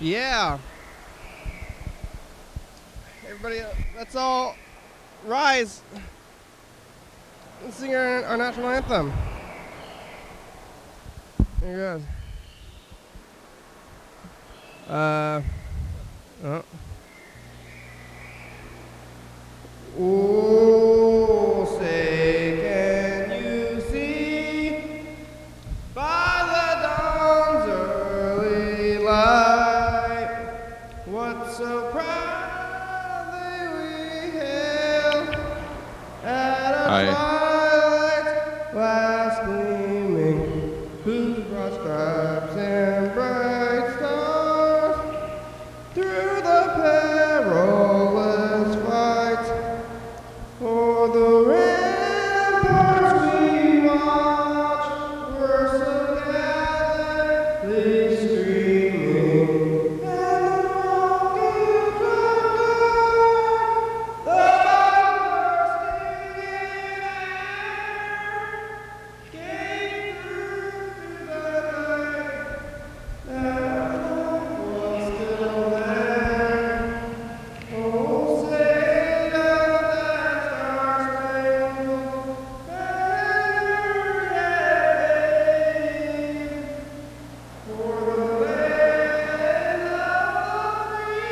Yeah. Everybody, let's all rise and sing our national anthem. There you go. Oh, say can you see by the dawn's early light what so proudly we hailed at a twilight last gleaming, whose broad stripes and bright stars through the perilous fight o'er the ramparts we watched were so gallantly streaming, and the rockets of the bursting air came through the night. That hope was still there. Oh, say does that star-spangled banner yet wave for the land of the free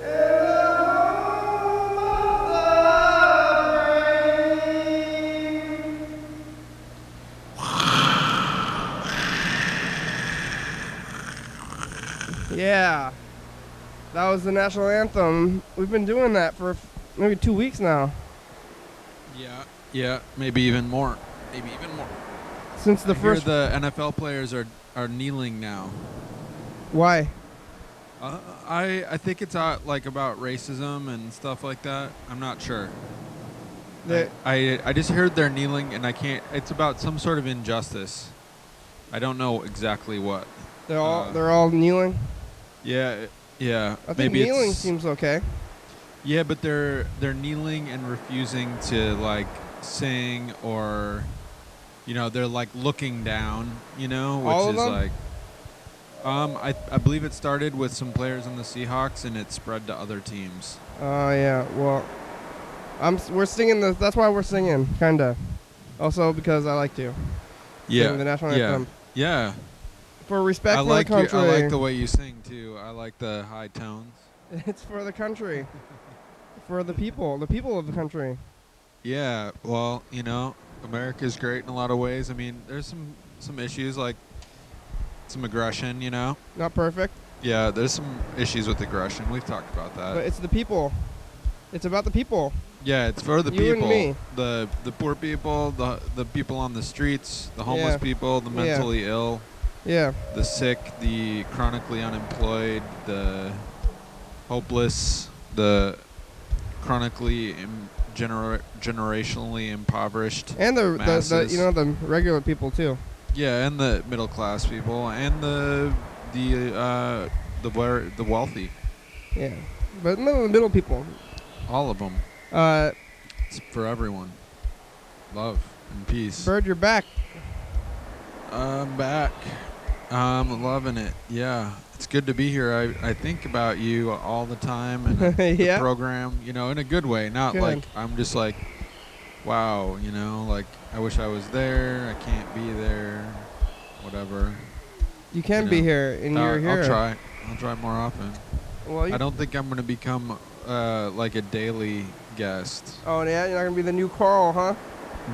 and the home of the brave? Yeah. That was the national anthem. We've been doing that for maybe 2 weeks now. Yeah, maybe even more. Since the first. The NFL players are kneeling now. Why? I think it's like about racism and stuff like that. I'm not sure. I just heard they're kneeling, and I can't. It's about some sort of injustice. I don't know exactly what. They're all kneeling. Yeah. I think maybe kneeling seems okay. Yeah, but they're kneeling and refusing to like sing, or they're like looking down, which All of is them? like I believe it started with some players on the Seahawks and it spread to other teams. Oh yeah. Well, we're singing this. That's why we're singing, kinda. Also because I like to. Sing the national anthem. Yeah. For respect for like the country. I like the way you sing too. I like the high tones. It's for the country. For the people of the country. Yeah, well, America's great in a lot of ways. I mean, there's some issues like some aggression, Not perfect. Yeah, there's some issues with aggression. We've talked about that. But it's the people. It's about the people. Yeah, it's for the You people. and me. The poor people, the people on the streets, the homeless people, the mentally ill. Yeah. The sick, the chronically unemployed, the hopeless, the chronically generationally impoverished, And the masses. the regular people too. Yeah, and the middle class people, and the wealthy. Yeah, but middle people. All of them. It's for everyone. Love and peace. Berd, you're back. I'm back. I'm loving it. Yeah. It's good to be here. I think about you all the time and the program, in a good way. Not good. Like I'm just like, wow, like I wish I was there. I can't be there. Whatever. You can be here, and you're here. I'll try more often. Well, I don't think I'm going to become like a daily guest. Oh, yeah? You're not going to be the new Carl, huh?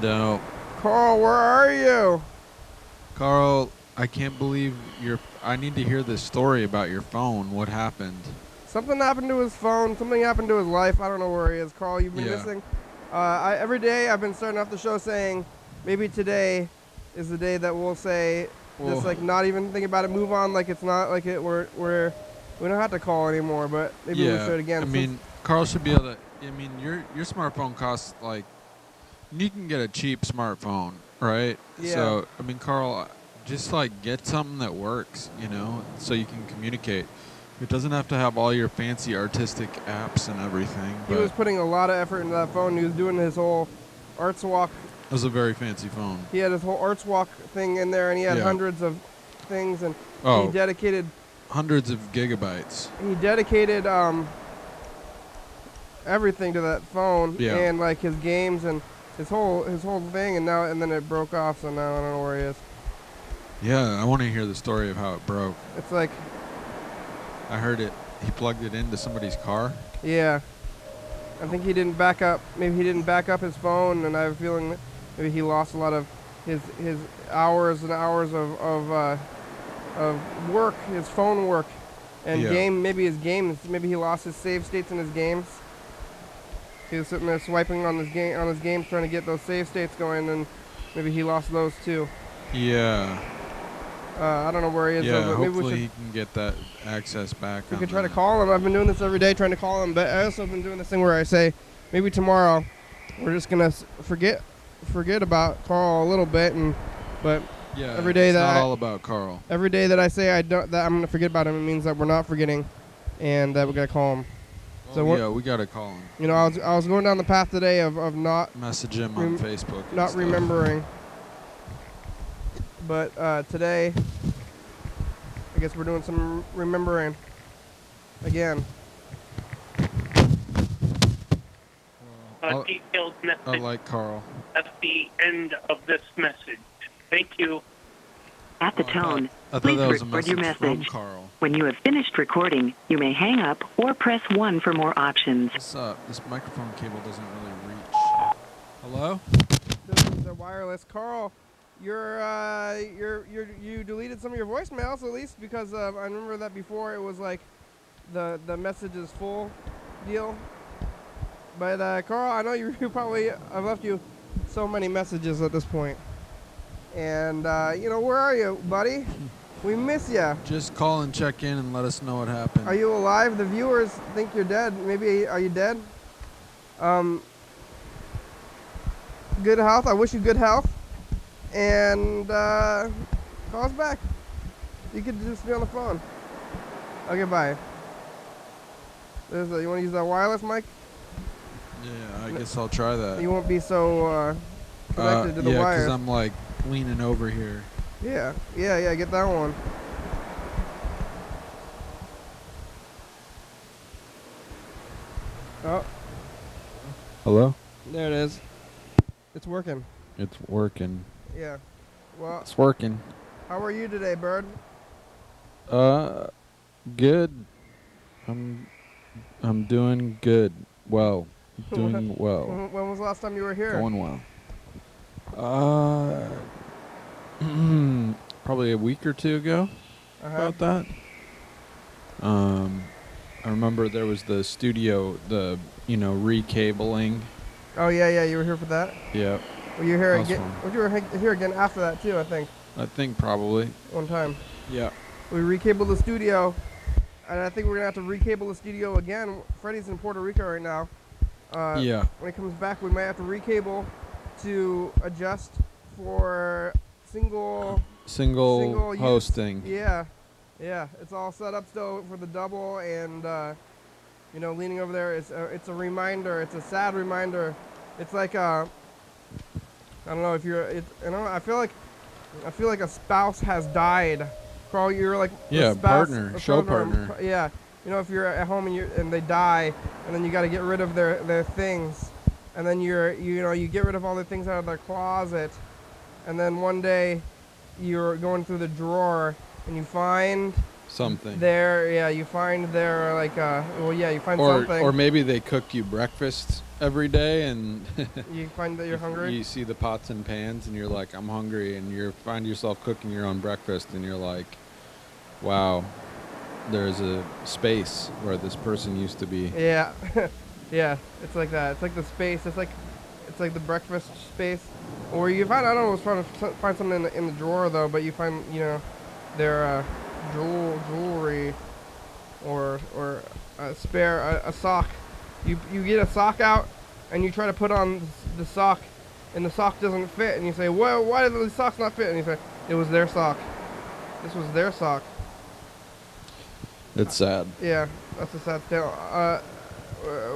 No. Carl, where are you? Carl, I can't believe I need to hear this story about your phone. What happened? Something happened to his phone. Something happened to his life. I don't know where he is. Carl, you've been missing. Every day I've been starting off the show saying, maybe today is the day that we'll say, just like not even think about it, move on like it's not like it. We don't have to call anymore, but maybe we should again. I mean, Carl should be able to. I mean, your smartphone costs like, you can get a cheap smartphone, right? Yeah. So I mean, Carl, just like get something that works, so you can communicate. It doesn't have to have all your fancy artistic apps and everything. He was putting a lot of effort into that phone. He was doing his whole Arts Walk. It was a very fancy phone. He had his whole Arts Walk thing in there, and he had hundreds of things, and he dedicated hundreds of gigabytes. He dedicated everything to that phone, and like his games and his whole thing, and then it broke off. So now I don't know where he is. Yeah, I want to hear the story of how it broke. It's like, I heard it. He plugged it into somebody's car. Yeah, I think he didn't back up. Maybe he didn't back up his phone, and I have a feeling that maybe he lost a lot of his hours and hours of work, his phone work, and maybe his games. Maybe he lost his save states in his games. He was sitting there swiping on his games, trying to get those save states going, and maybe he lost those too. Yeah. I don't know where he is. Yeah, though, but hopefully maybe he can get that access back. we could try to call him. I've been doing this every day, trying to call him. But I also been doing this thing where I say, maybe tomorrow, we're just gonna forget about Carl a little bit, but every day it's not all about Carl. Every day that I say that I'm gonna forget about him, it means that we're not forgetting, and that we're gonna call him. So we gotta call him. You know, I was going down the path today of not message him on Facebook, not remembering. But today, I guess we're doing some remembering again. A detailed message. I like Carl. At the end of this message. Thank you. At the tone, I thought please that was a record your message from message. Carl. When you have finished recording, you may hang up or press 1 for more options. This microphone cable doesn't really reach. Hello? This is a wireless. Carl, you deleted some of your voicemails, at least, because I remember that before it was like the message is full deal. But Carl, I know you probably, I've left you so many messages at this point. And, where are you, buddy? We miss you. Just call and check in and let us know what happened. Are you alive? The viewers think you're dead. Maybe, are you dead? Good health. I wish you good health. And call us back. You could just be on the phone. Okay, bye. You want to use that wireless mic? Yeah, I guess I'll try that. You won't be so connected to the wire. Yeah, because I'm like leaning over here. Yeah, get that one. Oh. Hello? There it is. It's working. It's working. Yeah. Well, it's working. How are you today, Berd? Good. I'm doing good. Well. Doing well. When was the last time you were here? Going well. Probably a week or two ago. About that. I remember there was the studio, recabling. Oh yeah, you were here for that. Yeah. Well, you were here again. You were here again after that too, I think. I think probably. One time. Yeah. We recabled the studio, and I think we're gonna have to recable the studio again. Freddie's in Puerto Rico right now. Yeah. When he comes back, we might have to recable to adjust for single hosting. Yeah. It's all set up still for the double, and leaning over there. It's a reminder. It's a sad reminder. It's like I don't know if you're. I feel like a spouse has died. Carl, you're like show partner. Yeah. If you're at home and they die, and then you got to get rid of their things, and then you get rid of all the things out of their closet, and then one day you're going through the drawer and you find something you find you find something. Or maybe they cook you breakfast every day, and you find that you're hungry. You see the pots and pans, and you're like, I'm hungry, and you find yourself cooking your own breakfast, and you're like, wow. There's a space where this person used to be. Yeah, yeah. It's like that. It's like the space. It's like the breakfast space. Or you find, I don't know, I was trying to find something in the drawer though, but you find their jewelry or a sock. You get a sock out and you try to put on the sock, and the sock doesn't fit, and you say, well, why did the socks not fit? And you say, it was their sock. This was their sock. It's sad. Yeah, that's a sad tale.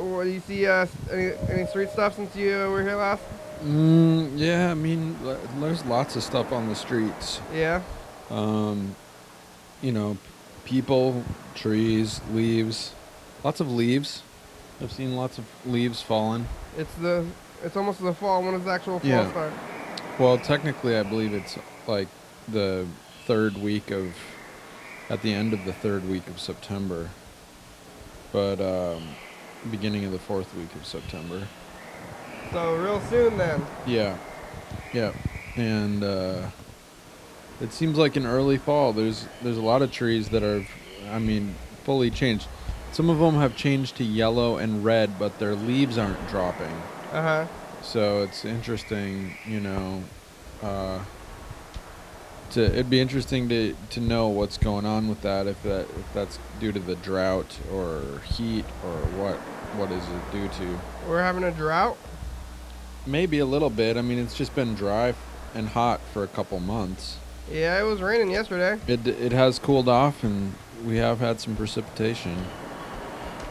What do you see? Any street stuff since you were here last? Yeah, I mean, there's lots of stuff on the streets. Yeah. people, trees, leaves, lots of leaves. I've seen lots of leaves falling. It's almost the fall. When does the actual fall start? Well, technically, I believe it's like the at the end of the third week of September, but beginning of the fourth week of September. So real soon then. Yeah, and it seems like an early fall. There's a lot of trees that are, fully changed. Some of them have changed to yellow and red, but their leaves aren't dropping. So it's interesting, it'd be interesting to know what's going on with that, if that's due to the drought or heat, or what is it due to? We're having a drought? Maybe a little bit. It's just been dry and hot for a couple months. Yeah, it was raining yesterday. It has cooled off, and we have had some precipitation.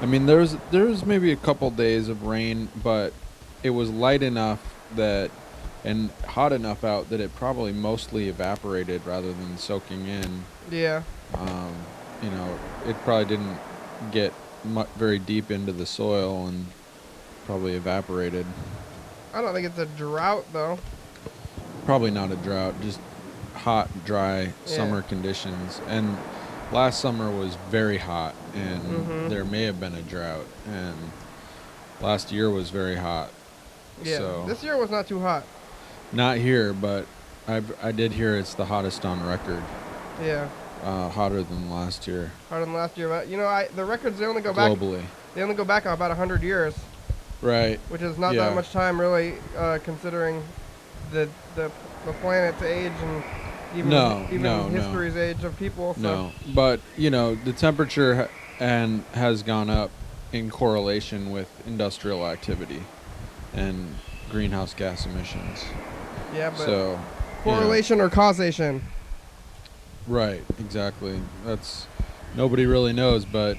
There's maybe a couple days of rain, but it was light enough and hot enough out that it probably mostly evaporated rather than soaking in. Yeah. It probably didn't get very deep into the soil and probably evaporated. I don't think it's a drought, though. Probably not a drought, just hot, dry summer conditions. And last summer was very hot, and there may have been a drought. And last year was very hot. Yeah, so this year was not too hot. Not here, but I did hear it's the hottest on record. Yeah. Hotter than last year. Harder than last year, but the records, they only go globally. They only go back about 100 years. Right. Which is not that much time, really, considering the planet's age and even history's age of people. So. No, but the temperature has gone up in correlation with industrial activity and greenhouse gas emissions. Yeah, but so correlation or causation? Right, exactly. That's nobody really knows, but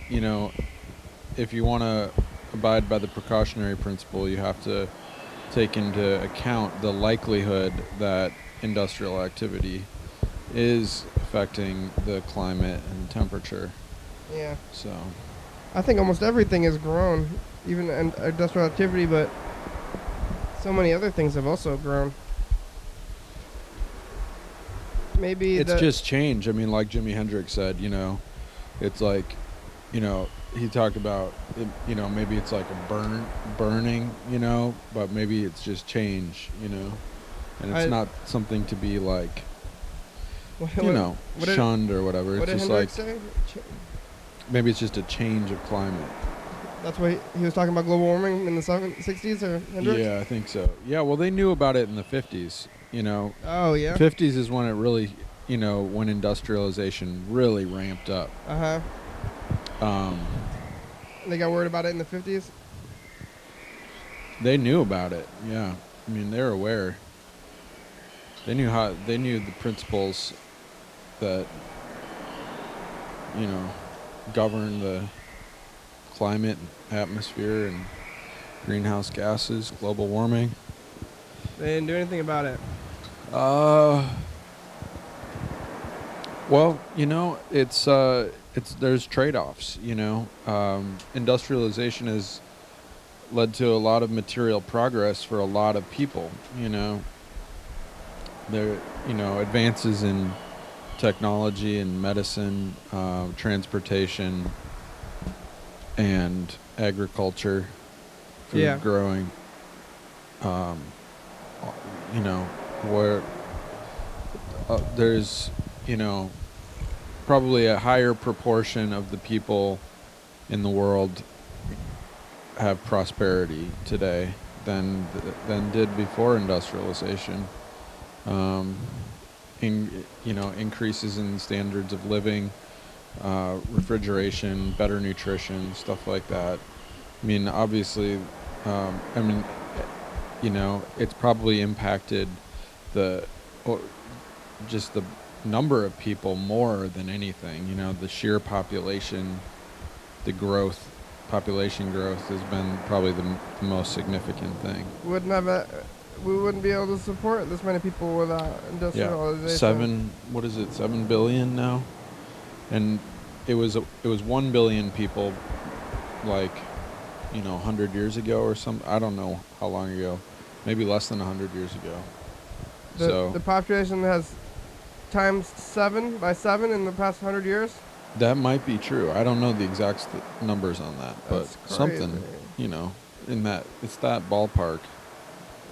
if you want to abide by the precautionary principle, you have to take into account the likelihood that industrial activity is affecting the climate and temperature. Yeah. So I think almost everything has grown, even industrial activity, but so many other things have also grown. Maybe it's just change. Like Jimi Hendrix said, it's like, he talked about it, maybe it's like a burning, but maybe it's just change, and it's not something to be like, shunned or whatever. What it's did just Hendrix say? Maybe it's just a change of climate. That's why he was talking about global warming in the 60s, or Hendrix? Yeah, I think so. Yeah, well, they knew about it in the 50s, Oh, yeah? 50s is when it really, when industrialization really ramped up. They got worried about it in the 50s? They knew about it, yeah. They're aware. They knew the principles that, govern the climate, atmosphere, and greenhouse gases, global warming. They didn't do anything about it. Well, it's there's trade-offs. Industrialization has led to a lot of material progress for a lot of people. There, advances in technology and medicine, transportation, and agriculture, food growing. Where there's, probably a higher proportion of the people in the world have prosperity today than did before industrialization. Increases in standards of living, refrigeration, better nutrition, stuff like that. Obviously, it's probably impacted just the number of people more than anything. The sheer population, population growth has been probably the most significant thing. We wouldn't be able to support this many people without industrialization. 7 billion now? And it was 1 billion people, like, 100 years ago or something. I don't know how long ago. Maybe less than 100 years ago. The population has times 7 by 7 in the past 100 years. That might be true. I don't know the exact numbers on that, That's but crazy. something, in that, it's that ballpark.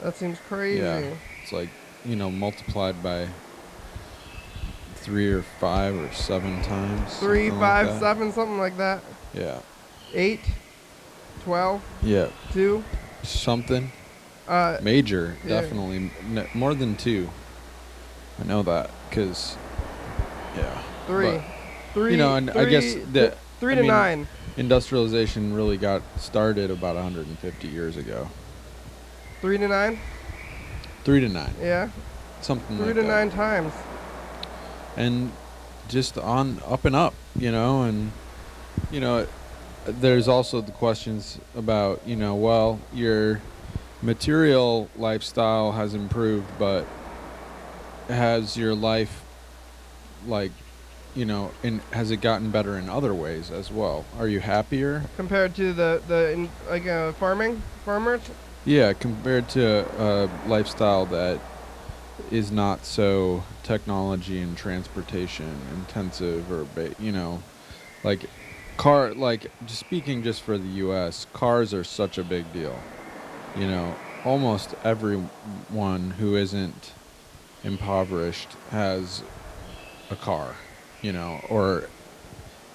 That seems crazy. Yeah, it's like, multiplied by 3 or 5 or 7 times. 3, 5, 7, something like that. Yeah. 8, 12. Yeah. 2. Something. Major, definitely. More than 2. I know that, because, yeah. 3. But, 3. and I guess that 3 to 9. Industrialization really got started about 150 years ago. 3 to 9. 3 to 9. Yeah. Something 3 like to that. 9 times. And just on up and up, and there's also the questions about, well, your material lifestyle has improved, but has your life, like, has it gotten better in other ways as well? Are you happier compared to farmers? Yeah, compared to a lifestyle that is not so technology and transportation intensive, or like just speaking just for the US, cars are such a big deal. Almost everyone who isn't impoverished has a car, or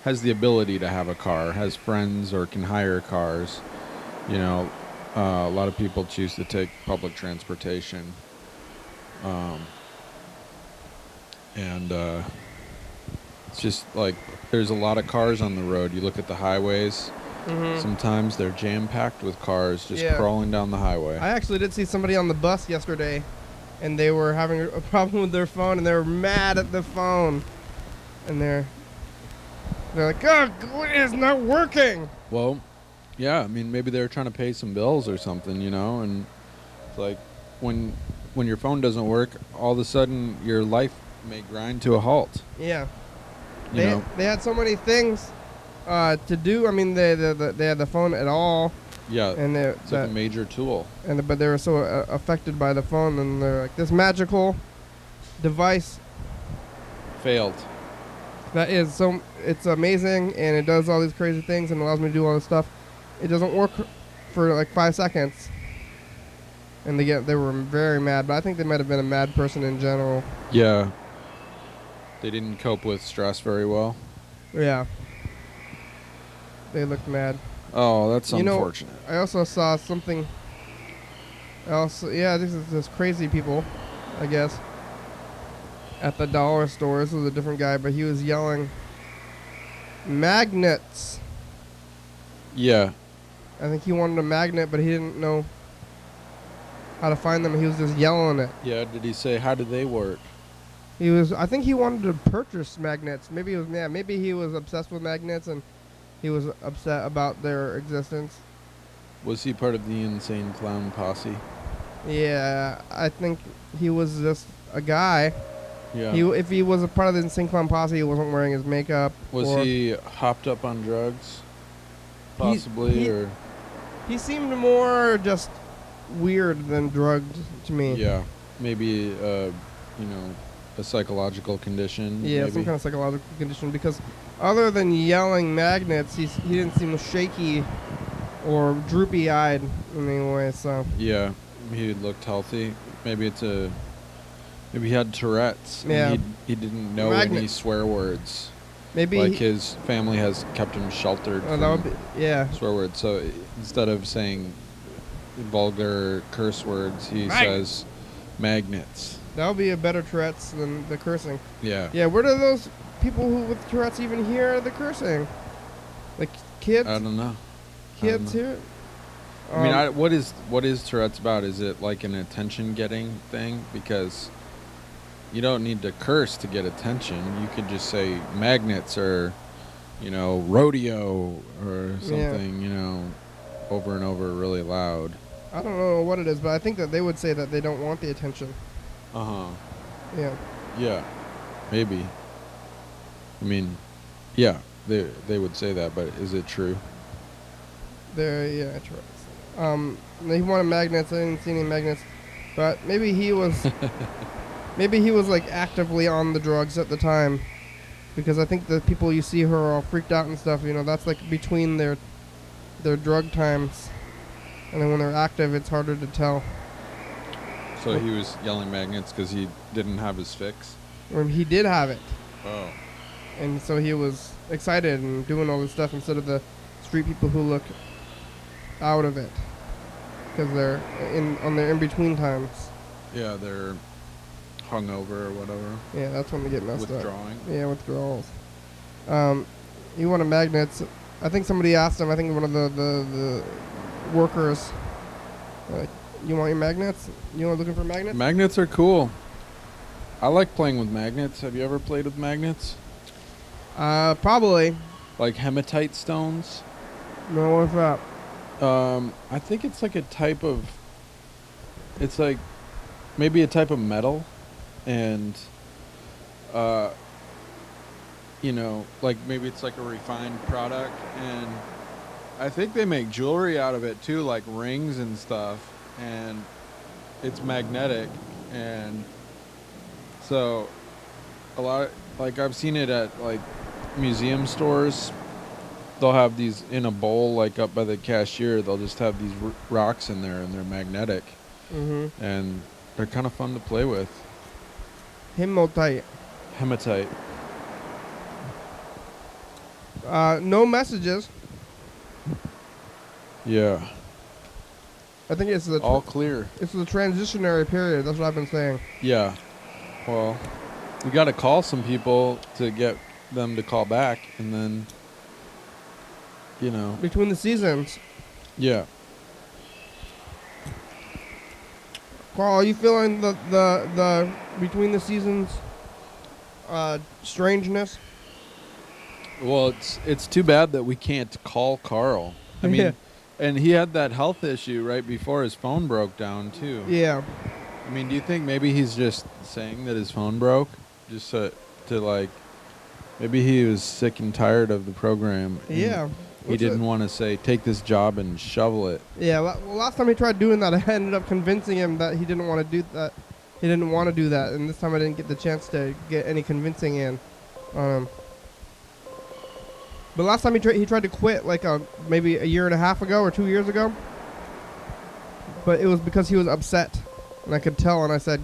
has the ability to have a car, has friends or can hire cars. A lot of people choose to take public transportation. And it's just like there's a lot of cars on the road. You look at the highways. Mm-hmm. Sometimes they're jam-packed with cars just crawling down the highway. I actually did see somebody on the bus yesterday, and they were having a problem with their phone, and they were mad at the phone. And they're like, "God, it's not working." Well, yeah, I mean, maybe they're trying to pay some bills or something, and it's like when your phone doesn't work, all of a sudden your life may grind to a halt. Yeah. They had so many things to do. I mean, they had the phone at all. Yeah, and it's like a major tool. But they were so affected by the phone, and they're like, this magical device failed. That is so, it's amazing, and it does all these crazy things and allows me to do all this stuff. It doesn't work for like 5 seconds. And they were very mad, but I think they might have been a mad person in general. Yeah. They didn't cope with stress very well. Yeah. They looked mad. Oh, that's unfortunate. I also saw something else. Yeah, this is just crazy people, I guess. At the dollar store. This was a different guy, but he was yelling, "Magnets." Yeah. I think he wanted a magnet, but he didn't know how to find them. He was just yelling it. Yeah, did he say, how do they work? I think he wanted to purchase magnets. Maybe he was obsessed with magnets, and he was upset about their existence. Was he part of the insane clown posse? Yeah, I think he was just a guy. Yeah. If he was a part of the insane clown posse, he wasn't wearing his makeup. Was he hopped up on drugs? Possibly, or... He seemed more just weird than drugged to me. Yeah, maybe, a psychological condition. Yeah, maybe. some kind of psychological condition, because other than yelling magnets, he didn't seem shaky or droopy-eyed in any way, so... Yeah, he looked healthy. Maybe maybe he had Tourette's. Yeah. And he didn't know any swear words. Maybe his family has kept him sheltered from that would be, swear words. So instead of saying vulgar curse words, he says magnets. That would be a better Tourette's than the cursing. Yeah. Yeah, where do those people with Tourette's even hear the cursing? Like kids? I don't know. Kids hear it? I mean, what is Tourette's about? Is it like an attention-getting thing? Because you don't need to curse to get attention. You could just say magnets or, rodeo or something, over and over really loud. I don't know what it is, but I think that they would say that they don't want the attention. Uh-huh. Yeah. Yeah. Maybe. I mean, yeah. they would say that, but is it true? Yeah, true. He wanted magnets. I didn't see any magnets, but maybe he was like actively on the drugs at the time, because I think the people you see who are all freaked out and stuff, that's like between their drug times, and then when they're active, it's harder to tell. So he was yelling magnets because he didn't have his fix? Or he did have it. Oh. And so he was excited and doing all this stuff instead of the street people who look out of it, because they're on their in-between times. Yeah, they're hungover or whatever. Yeah, that's when they get messed Withdrawing. up. Yeah, withdrawals. He wanted magnets. I think somebody asked him, I think one of the workers, you want your magnets? You want looking for magnets? Magnets are cool. I like playing with magnets. Have you ever played with magnets? Probably. Like hematite stones? No, what's that? I think it's like a type of... It's like maybe a type of metal. And, like maybe it's like a refined product. And I think they make jewelry out of it too, like rings and stuff. And it's magnetic. And so a lot, like I've seen it at like museum stores. They'll have these in a bowl, like up by the cashier. They'll just have these rocks in there, and they're magnetic. Mm-hmm. And they're kind of fun to play with. Hematite. No messages. Yeah. I think it's all clear. It's the transitionary period. That's what I've been saying. Yeah. Well, we got to call some people to get them to call back, and then, between the seasons. Yeah. Carl, are you feeling the between the seasons strangeness? Well, it's too bad that we can't call Carl. I mean, and he had that health issue right before his phone broke down too. Yeah. I mean, do you think maybe he's just saying that his phone broke, just to like, maybe he was sick and tired of the program? Yeah. He didn't want to say, take this job and shovel it. Yeah, well, last time he tried doing that, I ended up convincing him that he didn't want to do that. He didn't want to do that, and this time I didn't get the chance to get any convincing in on him. But last time he tried to quit, like maybe a year and a half ago or 2 years ago. But it was because he was upset, and I could tell, and I said,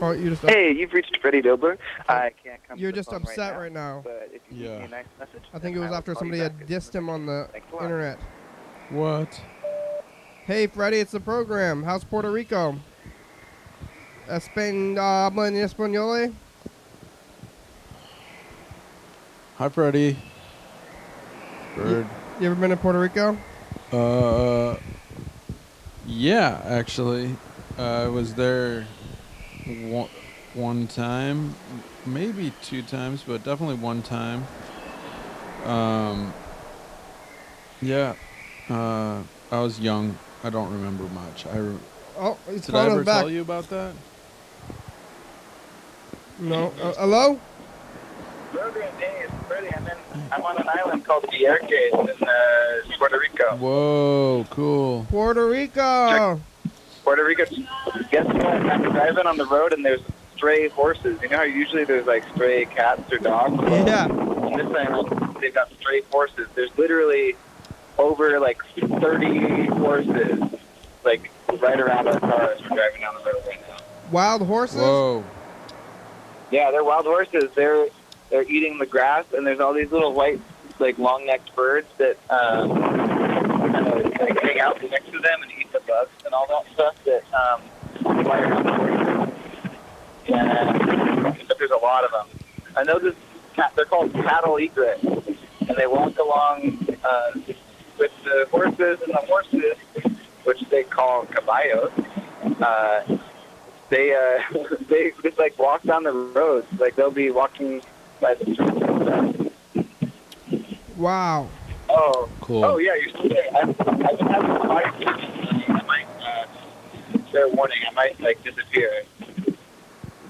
"Oh, you're just Hey, you've reached Freddie Dilber. I can't come. You're to the just phone upset right now." But if you leave me a nice message, I think it was after somebody had dissed him on the internet. What? Hey, Freddie, it's the program. How's Puerto Rico? Hablan español? Hi, Freddie. Berd. You ever been to Puerto Rico? Yeah, actually. I was there one time, maybe 2 times, but definitely one time. Yeah. I was young. I don't remember much. Did I ever tell you about that? No. Hello? I'm on an island called Vierques in Puerto Rico. Whoa, cool. Puerto Rico. Puerto Rico. Guess what? I'm driving on the road and there's stray horses. You know how usually there's like stray cats or dogs? Well, yeah. On this island, they've got stray horses. There's literally over like 30 horses, like right around our cars. We're driving down the road right now. Wild horses? Whoa. Yeah, they're wild horses. They're eating the grass, and there's all these little white, like long-necked birds that kind of like hang out next to them and eat the bugs and all that stuff that fly around the horses. Yeah, but there's a lot of them. I know this. They're called cattle egret, and they walk along with the horses, and the horses, which they call caballos. They just like walk down the roads. Like they'll be walking by the streets and stuff. Wow. Oh, cool. Oh yeah, you're still there. I've been having a hard time. I might fair warning. I might like disappear.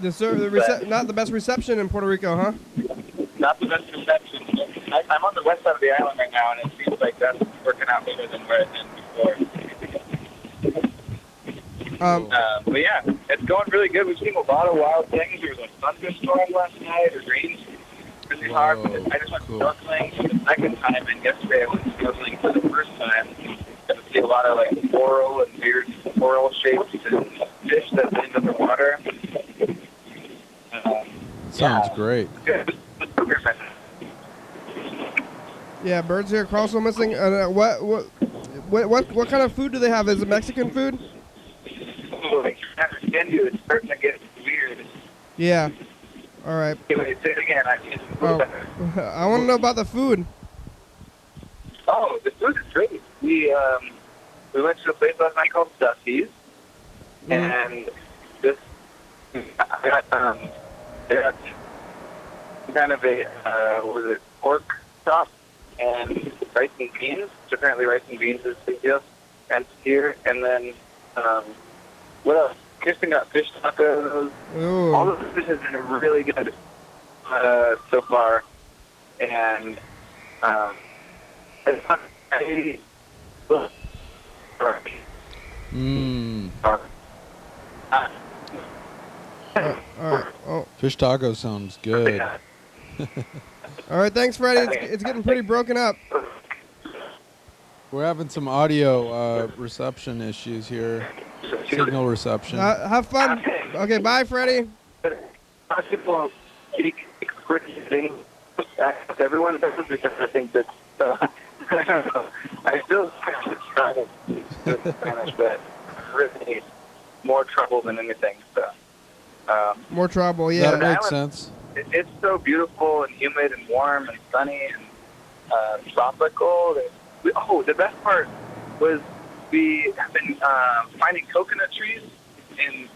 Not the best reception in Puerto Rico, huh? Not the best reception. I'm on the west side of the island right now, and it seems like that's working out better than where it's been before. But yeah, it's going really good. We've seen a lot of wild things. There was a thunderstorm last night. It rained really hard. I just went snorkeling for the second time, and yesterday I went snorkeling for the first time. Got to see a lot of like coral and weird coral shapes and fish that live in the water. Sounds great. Good. Yeah, Bird's here. Carl's missing. What kind of food do they have? Is it Mexican food? Oh, I can't understand you. It's starting to get weird. Yeah. All right. Anyway, say it again. I want to know about the food. Oh, the food is great. We went to a place last night called Dusty's, and this I got kind of a pork chop and rice and beans. Which apparently rice and beans is a big deal and here. And then what else? Kirsten got fish tacos. Ooh. All of the fish has been really good so far, and it's not Fish taco sounds good. All right, thanks, Freddie. It's getting pretty broken up. We're having some audio reception issues here. Signal reception. Have fun. Okay, bye, Freddie. People everyone does because I think that I don't know. I still try to speak Spanish, but really more trouble than anything. So more trouble, yeah. That makes sense. It's so beautiful and humid and warm and sunny and tropical. The best part was we have been finding coconut trees, and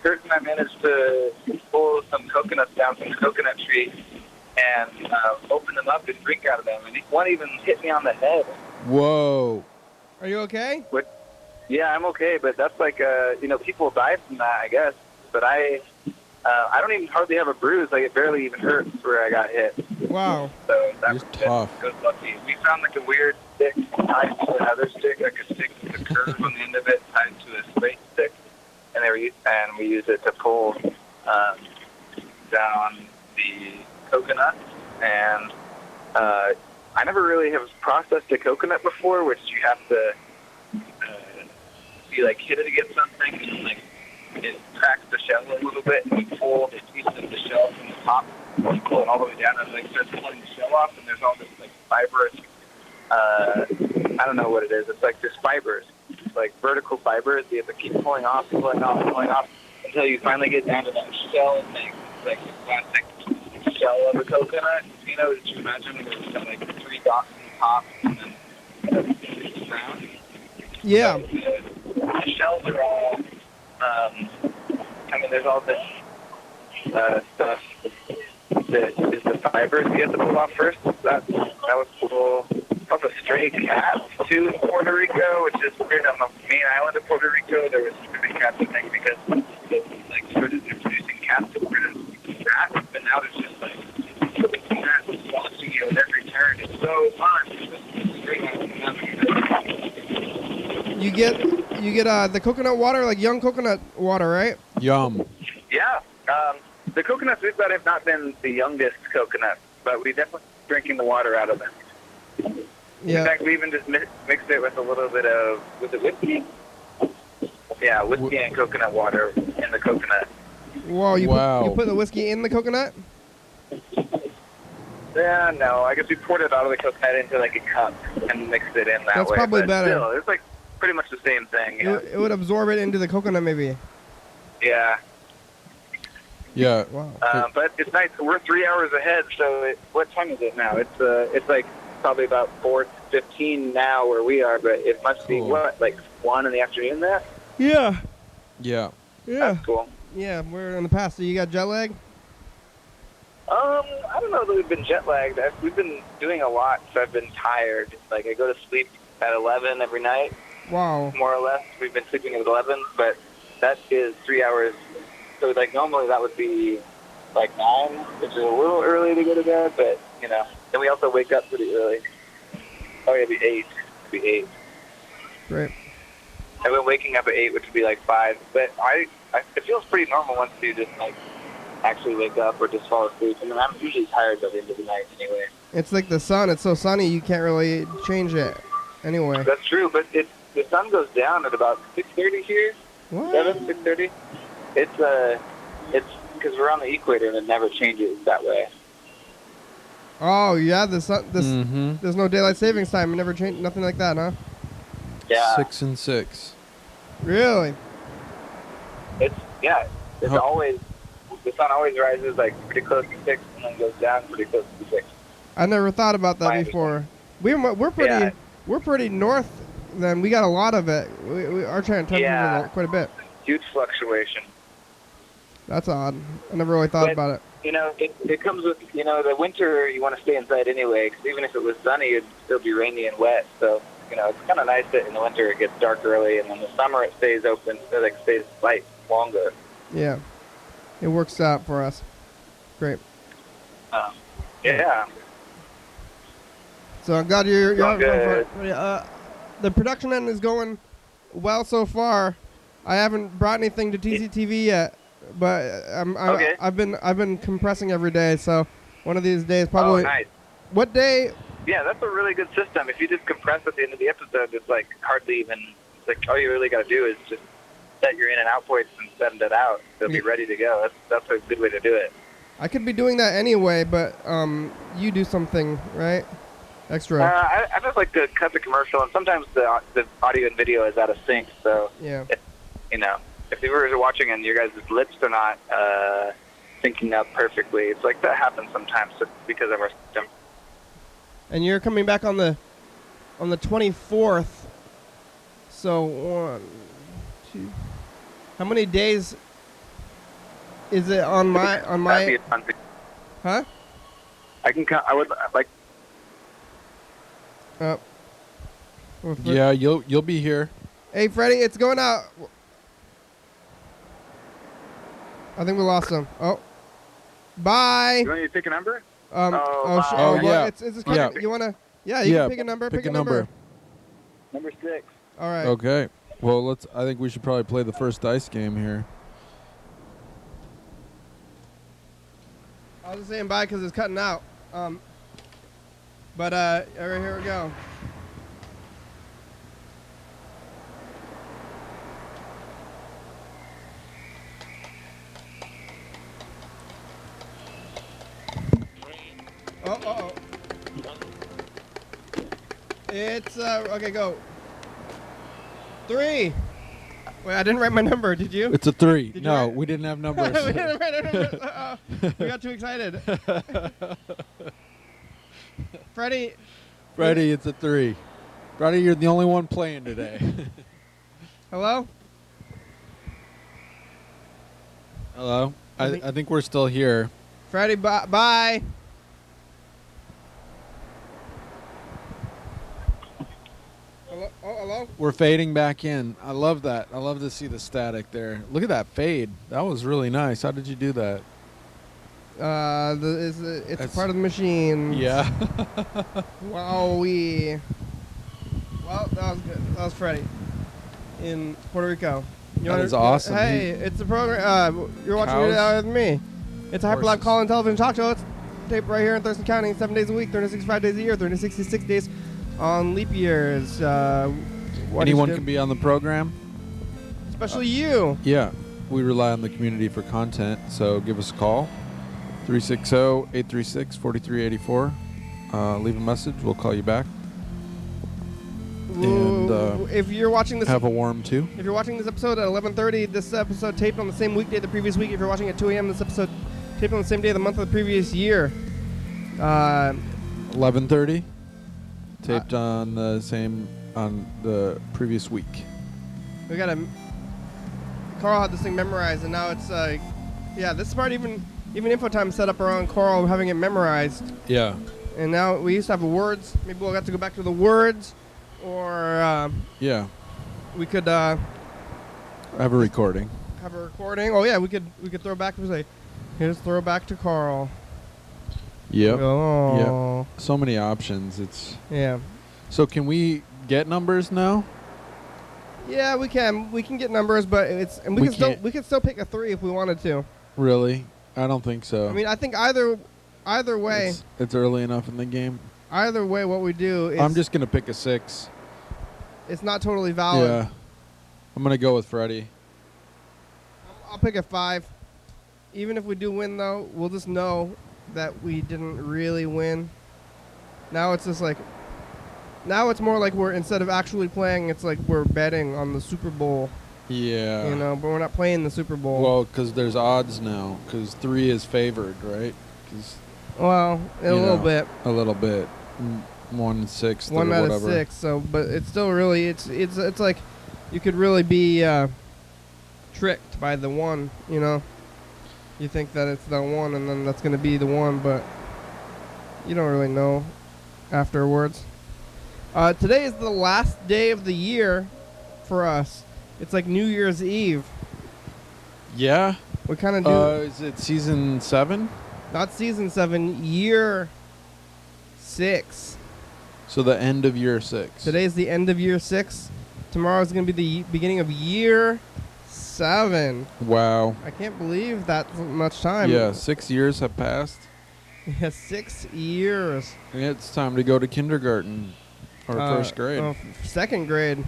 Kurt and I managed to pull some coconuts down from the coconut tree and open them up and drink out of them. And one even hit me on the head. Whoa. Are you okay? Yeah, I'm okay, but that's like, people die from that, I guess. But I don't even hardly have a bruise. Like, it barely even hurts where I got hit. Wow. So that was tough. good. Lucky. We found like a weird stick tied to another stick, like a stick with a curve on the end of it tied to a straight stick, and we use it to pull down the coconut. And I never really have processed a coconut before, which you have to be like hit it against something and like it cracks the shell a little bit, and you pull the piece of the shell from the top, and you pull it all the way down, and like starts pulling the shell off, and there's all this like fibrous. I don't know what it is. It's like there's fibers, like vertical fibers. You have to keep pulling off until you finally get down to that shell and make like the plastic shell of a coconut. You know, did you imagine there was kind of like 3 dots on the top and then it's round? Yeah. So the shells are all. There's all this stuff that is the fibers you have to pull off first. That was cool. Also, stray cats too in Puerto Rico, which is weird. On the main island of Puerto Rico, there was stray cats, I think, because they like started introducing cats to rid of rats, but now there's just like cats watching you at every turn. It's so fun. You get the coconut water, like young coconut water, right? Yum. Yeah. The coconuts we've got have not been the youngest coconuts, but we definitely drinking the water out of them. Yeah. In fact, we even just mixed it with a little bit of, was it whiskey? Yeah, whiskey and coconut water in the coconut. Whoa, you put the whiskey in the coconut? Yeah, no, I guess we poured it out of the coconut into like a cup and mixed it in that way. That's probably but better. Still, it's like pretty much the same thing. Yeah. It would absorb it into the coconut, maybe. Yeah. Yeah. Wow. But it's nice. We're 3 hours ahead, so what time is it now? It's like probably about 4:15 now where we are, but it must be like 1 in the afternoon there? Yeah. Yeah. Yeah. That's cool. Yeah, we're in the past. So you got jet lag? I don't know that we've been jet lagged. We've been doing a lot, so I've been tired. Like, I go to sleep at 11 every night. Wow. More or less. We've been sleeping at 11, but that is 3 hours. So, like, normally that would be like 9, which is a little early to go to bed, but, you know. Then we also wake up pretty early. Oh, it'd be 8. It'd be 8. Great. I've been waking up at 8, which would be like 5. But it feels pretty normal once you just, like, actually wake up or just fall asleep. I mean, I'm usually tired by the end of the night anyway. It's like the sun. It's so sunny, you can't really change it anyway. That's true, but the sun goes down at about 6:30 here. What? 6:30. It's because we're on the equator and it never changes that way. Oh, yeah, the sun. Mm-hmm. There's no daylight savings time. It never changed. Nothing like that, huh? Yeah. 6 and 6. Really? It's always, the sun always rises like pretty close to 6 and then goes down pretty close to 6. I never thought about that before. We're pretty north. Then we got a lot of it. Our temperature is quite a bit. Huge fluctuation. That's odd. I never really thought about it. You know, it comes with, you know, the winter you want to stay inside anyway, because even if it was sunny, it'd still be rainy and wet. So, you know, it's kind of nice that in the winter it gets dark early, and in the summer it stays open, stays light longer. Yeah. It works out for us. Great. Yeah. So I'm glad you're Going good. The production end is going well so far. I haven't brought anything to TCTV yet, but I've been compressing every day. So one of these days, probably. Oh, nice. What day? Yeah, that's a really good system. If you just compress at the end of the episode, it's like hardly even. It's like all you really got to do is just set your in and out points and send it out. They'll be ready to go. That's a good way to do it. I could be doing that anyway, but you do something, right? Extra. I just like to cut the commercial, and sometimes the audio and video is out of sync. So yeah, if the viewers are watching and your guys' lips are not syncing up perfectly, it's like that happens sometimes because of our system. And you're coming back on the 24th. So 1, 2. How many days is it on my? Huh? I can. I would like. Yeah, you'll be here. Hey, Freddie, it's going out. I think we lost him. Oh, bye. You want me to pick a number? Yeah. It's yeah. You wanna? Yeah, you can pick a number. Pick a number. Number 6. All right. Okay. Well, I think we should probably play the first dice game here. I was just saying bye because it's cutting out. But here we go. Oh. It's okay. Go. 3. Wait, I didn't write my number. Did you? It's a 3. No, we didn't have numbers. We didn't write our numbers. We got too excited. Freddie, it's a 3. Freddie, you're the only one playing today. Hello? Hello? I think we're still here. Freddie, bye. Hello? We're fading back in. I love that. I love to see the static there. Look at that fade. That was really nice. How did you do that? It's part of the machine. Yeah. Wowee. Well, that was good. That was Freddie in Puerto Rico. That is awesome. Hey, it's a program. You're watching it with me. It's a hyperlive call-in television talk show. It's taped right here in Thurston County, 7 days a week, 365 days a year, 366 days on leap years. Anyone can be on the program? Especially you. Yeah. We rely on the community for content, so give us a call. 360-836-4384. Leave a message. We'll call you back. And if you're watching this, have a warm too. If you're watching this episode at 11:30, this episode taped on the same weekday the previous week. If you're watching at 2 a.m., this episode taped on the same day of the month of the previous year. 11:30. Taped on the previous week. We got Carl had this thing memorized, and now it's this part even info time set up around Carl having it memorized. Yeah. And now we used to have the words. Maybe we'll have to go back to the words, or we could have a recording. Oh yeah, we could throw back and say, Here's throw back to Carl. Yep. Oh. Yep. So many options. It's Yeah. So can we get numbers now? Yeah, we can. We can get numbers, but we can still pick a 3 if we wanted to. Really? I don't think so. I mean, I think either way. It's early enough in the game. Either way, what we do is. I'm just gonna pick a 6. It's not totally valid. Yeah. I'm gonna go with Freddie. I'll pick a 5. Even if we do win, though, we'll just know that we didn't really win. Now it's just like. Now it's more like instead of actually playing, it's like we're betting on the Super Bowl. Yeah. You know, but we're not playing the Super Bowl. Well, because there's odds now. Because 3 is favored, right? Well, a little bit. A little bit. 1/6 or 1 out whatever. of 6. So, but it's still really it's like you could really be tricked by the 1. You know, you think that it's the 1, and then that's going to be the 1, but you don't really know afterwards. Today is the last day of the year for us. It's like New Year's Eve. Yeah. We kind of do. Is it season 7? Not season 7, year 6. So the end of year 6. Today's the end of year 6. Tomorrow's going to be the beginning of year 7. Wow. I can't believe that much time. Yeah, 6 years have passed. Yeah, 6 years. Yeah, it's time to go to kindergarten or first grade. 2nd grade.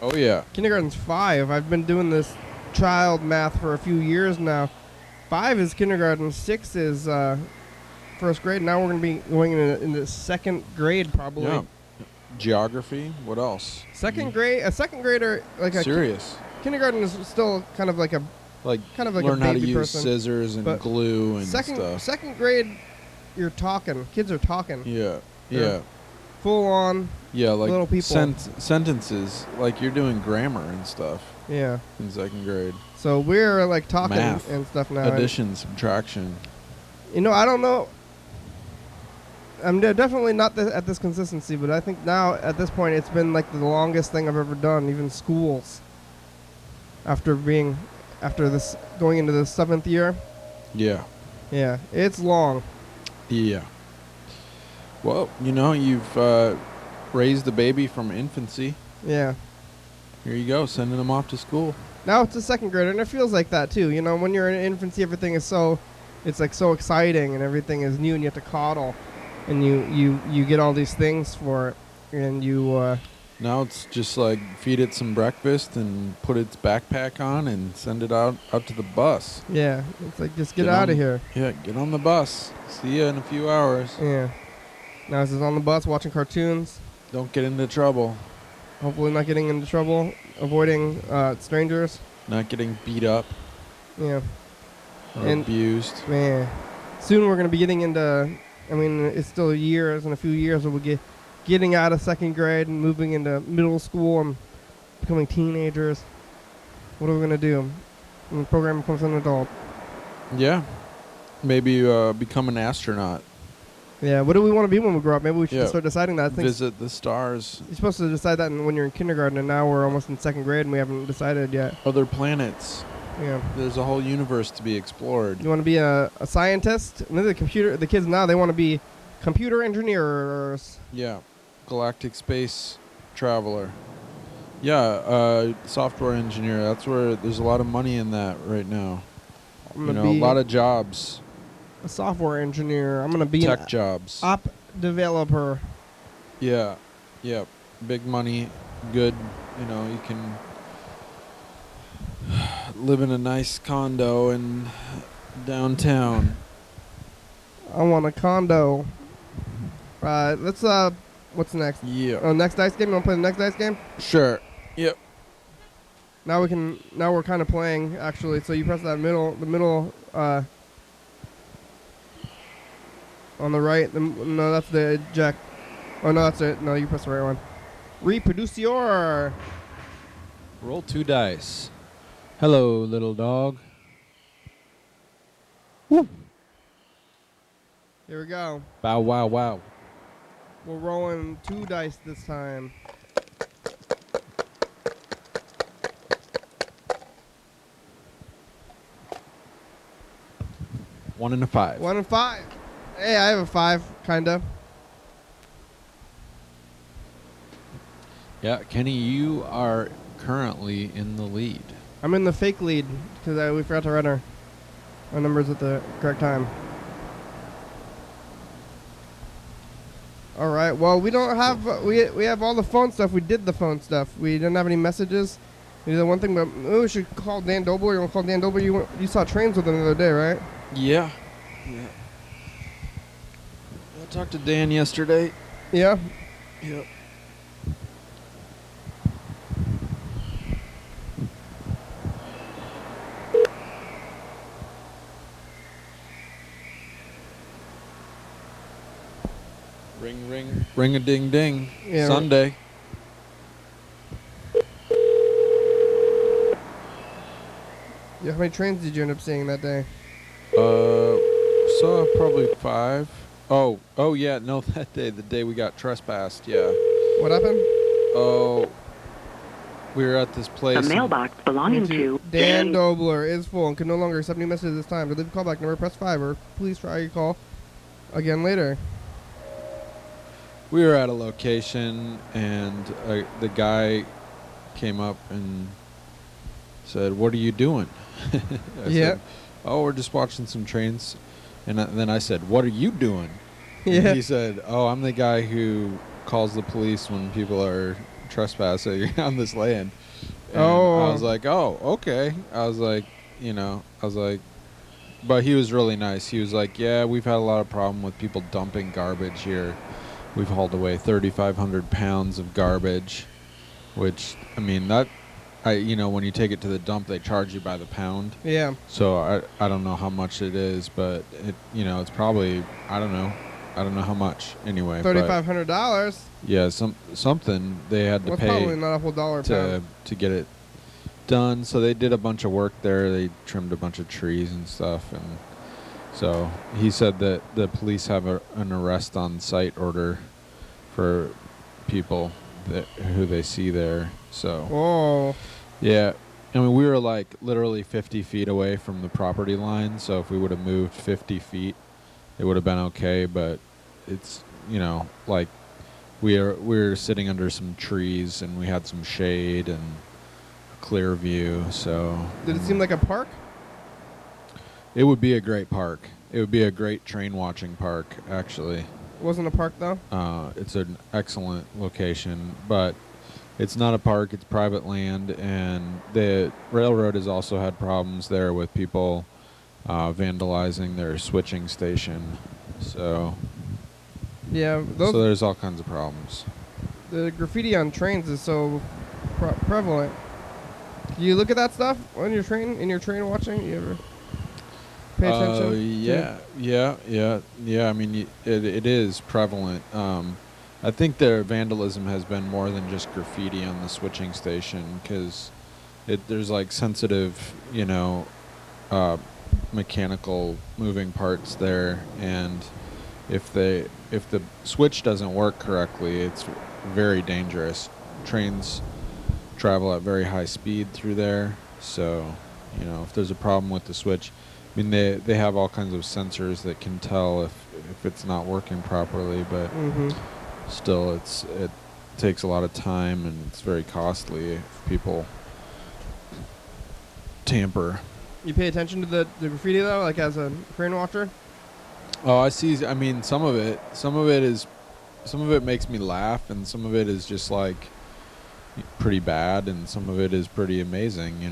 Oh, yeah. Kindergarten's 5. I've been doing this child math for a few years now. 5 is kindergarten. 6 is first grade. Now we're going to be going into 2nd grade probably. Yeah. Geography. What else? Second grade. A 2nd grader like Serious. Kindergarten is still kind of like a kind of like learn a how baby to use person. scissors and But glue and second stuff. 2nd grade, you're talking. Kids are talking. Yeah. They're Yeah. Full on. Yeah, like little people. sentences, like you're doing grammar and stuff Yeah. in 2nd grade. So we're like talking Math, and stuff now. addition, subtraction. You know, I don't know. I'm definitely not at this consistency, but I think now at this point it's been like the longest thing I've ever done, even schools. After this going into the 7th year. Yeah. Yeah, it's long. Yeah. Well, you've raised the baby from infancy. Yeah. Here you go, sending them off to school. Now it's a 2nd grader, and it feels like that too. You know, when you're in infancy, everything is so exciting, and everything is new, and you have to coddle, and you get all these things for it, and you. Now it's just like feed it some breakfast and put its backpack on and send it out to the bus. Yeah, it's like just get out of here. Yeah, get on the bus. See you in a few hours. Yeah. Now it's just on the bus watching cartoons. Don't get into trouble. Hopefully not getting into trouble. Avoiding strangers. Not getting beat up Yeah. or And- abused. Man. Soon we're going to be getting into, I mean, it's still years, in a few years we'll be getting out of 2nd grade and moving into middle school and becoming teenagers. What are we going to do when the program becomes an adult? Yeah. Maybe become an astronaut. Yeah, what do we want to be when we grow up? Maybe we should Yeah. start deciding that. I think Visit the stars. you're supposed to decide that when you're in kindergarten, and now we're almost in 2nd grade and we haven't decided yet. Other planets. Yeah. There's a whole universe to be explored. You want to be a scientist? And then the kids now, they want to be computer engineers. Yeah. Galactic space traveler. Yeah, software engineer. That's where there's a lot of money in that right now. I'm A going to be lot of jobs. a software engineer. I'm going to be Tech an jobs. app developer. Yeah. Yeah. Big money. Good. You can live in a nice condo in downtown. I want a condo. Let's what's next? Yeah. Oh, next dice game. You want to play the next dice game? Sure. Yep. Now we're kind of playing actually. So you press that the middle on the right. No, that's the eject. Oh no, that's it. No, you press the right one. Reproduce your. Roll 2 dice. Hello, little dog. Here we go. Bow wow wow. We're rolling 2 dice this time. 1 and a 5. 1 and 5. Hey, I have a 5, kinda. Yeah, Kenny, you are currently in the lead. I'm in the fake lead because we forgot to run our numbers at the correct time. All right. Well, we don't have we have all the phone stuff. We did the phone stuff. We didn't have any messages. We did the one thing, but we should call Dan Dobler. You want to call Dan Dobler? You saw trains with him the other day, right? Yeah. Yeah. I talked to Dan yesterday. Yeah. Yep. Ring, ring, ring a ding ding. Yeah, Sunday. Yeah. How many trains did you end up seeing that day? Saw probably 5. Oh yeah, no, that day, the day we got trespassed, yeah. What happened? Oh, we were at this place. A mailbox belonging to Dan Dobler is full and can no longer accept new messages at this time. To leave a callback number, press 5, or please try your call again later. We were at a location, and the guy came up and said, "What are you doing?" I said, "Oh, we're just watching some trains." And then I said, "What are you doing?" Yeah. And he said, "Oh, I'm the guy who calls the police when people are trespassing on this land." And I was like, "Oh, okay." I was like, but he was really nice. He was like, "Yeah, we've had a lot of problem with people dumping garbage here. We've hauled away 3,500 pounds of garbage," which, I mean, when you take it to the dump, they charge you by the pound. Yeah. So I don't know how much it is, but it's probably, I don't know how much anyway. $3,500. Yeah, something they had to pay. Probably not a whole dollar to get it done. So they did a bunch of work there. They trimmed a bunch of trees and stuff, and so he said that the police have an arrest on site order for people who they see there. So. Oh. Yeah. I mean, we were like literally 50 feet away from the property line, so if we would have moved 50 feet, it would have been okay, but it's, like we were sitting under some trees, and we had some shade and a clear view, so. Did it seem like a park? It would be a great park. It would be a great train watching park, actually. It wasn't a park, though? It's an excellent location, but it's not a park, it's private land, and the railroad has also had problems there with people vandalizing their switching station. So, yeah, so there's all kinds of problems. The graffiti on trains is so prevalent. Do you look at that stuff on your train, in your train watching? You ever pay attention? Yeah. I mean, it is prevalent. I think their vandalism has been more than just graffiti on the switching station, because there's like sensitive, mechanical moving parts there, and if the switch doesn't work correctly, it's very dangerous. Trains travel at very high speed through there, so if there's a problem with the switch, I mean they have all kinds of sensors that can tell if it's not working properly, but. Mm-hmm. Still, it takes a lot of time, and it's very costly if people tamper. You pay attention to the graffiti, though, like as a train watcher? Oh, I see. I mean, some of it makes me laugh, and some of it is just like pretty bad, and some of it is pretty amazing.